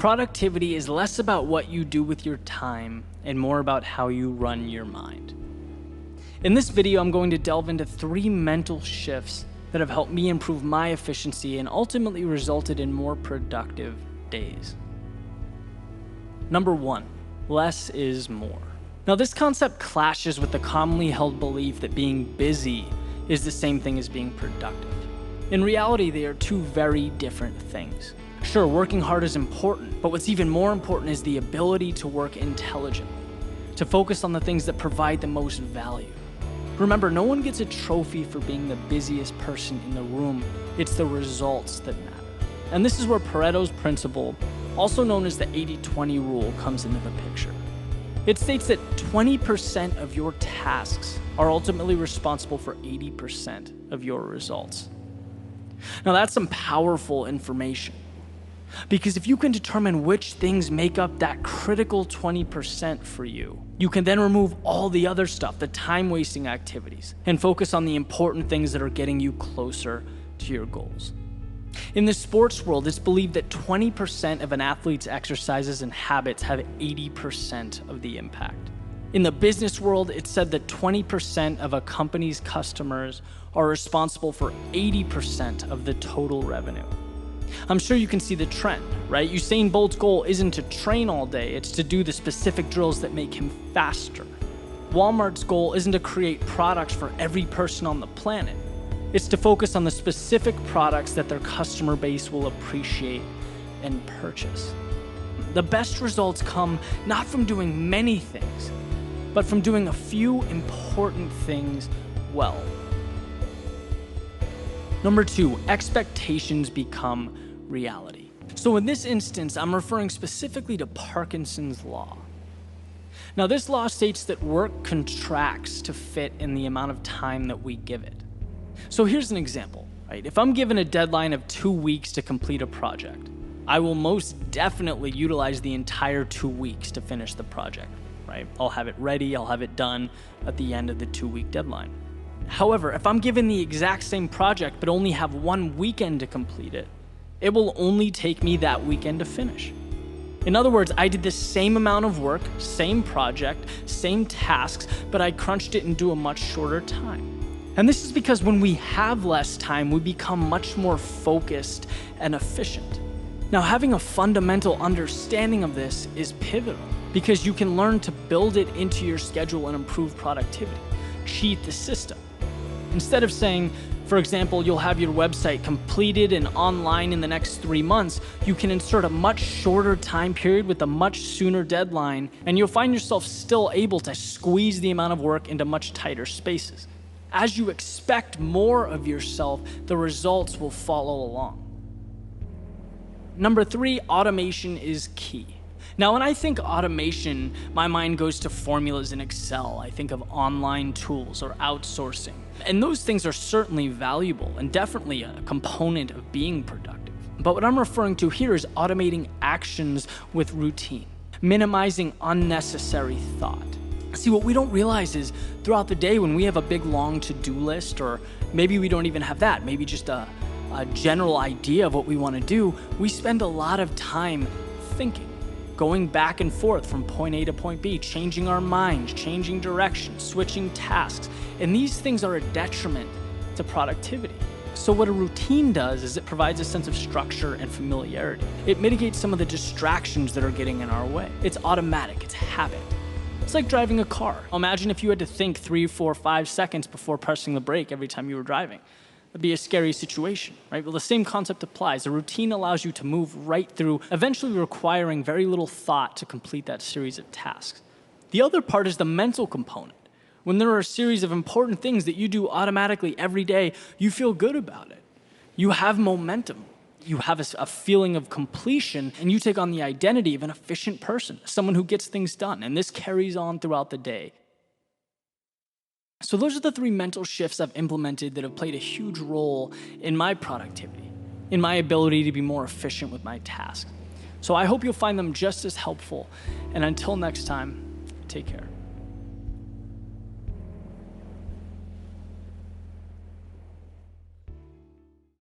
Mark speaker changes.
Speaker 1: Productivity is less about what you do with your time and more about how you run your mind. In this video, I'm going to delve into 3 mental shifts that have helped me improve my efficiency and ultimately resulted in more productive days. Number 1, less is more. Now, this concept clashes with the commonly held belief that being busy is the same thing as being productive. In reality, they are 2 very different things. Sure, working hard is important, but what's even more important is the ability to work intelligently, to focus on the things that provide the most value. Remember, no one gets a trophy for being the busiest person in the room. It's the results that matter. And this is where Paretos Principle, also known as the 80-20 rule, comes into the picture. It states that 20% of your tasks are ultimately responsible for 80% of your results. Now, that's some powerful information. Because if you can determine which things make up that critical 20% for you, you can then remove all the other stuff, the time-wasting activities, and focus on the important things that are getting you closer to your goals. In the sports world, it's believed that 20% of an athlete's exercises and habits have 80% of the impact. In the business world, it's said that 20% of a company's customers are responsible for 80% of the total revenue. I'm sure you can see the trend, right? Usain Bolt's goal isn't to train all day, it's to do the specific drills that make him faster. Walmart's goal isn't to create products for every person on the planet. It's to focus on the specific products that their customer base will appreciate and purchase. The best results come not from doing many things, but from doing a few important things well. Number 2, expectations become reality. So in this instance, I'm referring specifically to Parkinsons Law. Now, this law states that work contracts to fit in the amount of time that we give it. So here's an example, right? If I'm given a deadline of 2 weeks to complete a project, I will most definitely utilize the entire 2 weeks to finish the project, right? I'll have it ready, I'll have it done at the end of the 2-week deadline. However, if I'm given the exact same project but only have 1 weekend to complete it, it will only take me that weekend to finish. In other words, I did the same amount of work, same project, same tasks, but I crunched it into a much shorter time. And this is because when we have less time, we become much more focused and efficient. Now, having a fundamental understanding of this is pivotal because you can learn to build it into your schedule and improve productivity, cheat the system. Instead of saying, for example, you'll have your website completed and online in the next 3 months, you can insert a much shorter time period with a much sooner deadline, and you'll find yourself still able to squeeze the amount of work into much tighter spaces. As you expect more of yourself, the results will follow along. Number 3, automation is key. Now, when I think automation, my mind goes to formulas in Excel. I think of online tools or outsourcing. And those things are certainly valuable and definitely a component of being productive. But what I'm referring to here is automating actions with routine, minimizing unnecessary thought. See, what we don't realize is throughout the day when we have a big long to-do list, or maybe we don't even have that, maybe just a general idea of what we want to do, we spend a lot of time thinking, going back and forth from point A to point B, changing our minds, changing direction, switching tasks. And these things are a detriment to productivity. So what a routine does is it provides a sense of structure and familiarity. It mitigates some of the distractions that are getting in our way. It's automatic, it's habit. It's like driving a car. Imagine if you had to think 3, 4, 5 seconds before pressing the brake every time you were driving. That'd be a scary situation, right? Well, the same concept applies. A routine allows you to move right through, eventually requiring very little thought to complete that series of tasks. The other part is the mental component. When there are a series of important things that you do automatically every day, you feel good about it. You have momentum. You have a feeling of completion, and you take on the identity of an efficient person, someone who gets things done, and this carries on throughout the day. So those are the 3 mental shifts I've implemented that have played a huge role in my productivity, in my ability to be more efficient with my tasks. So I hope you'll find them just as helpful, and until next time, take care.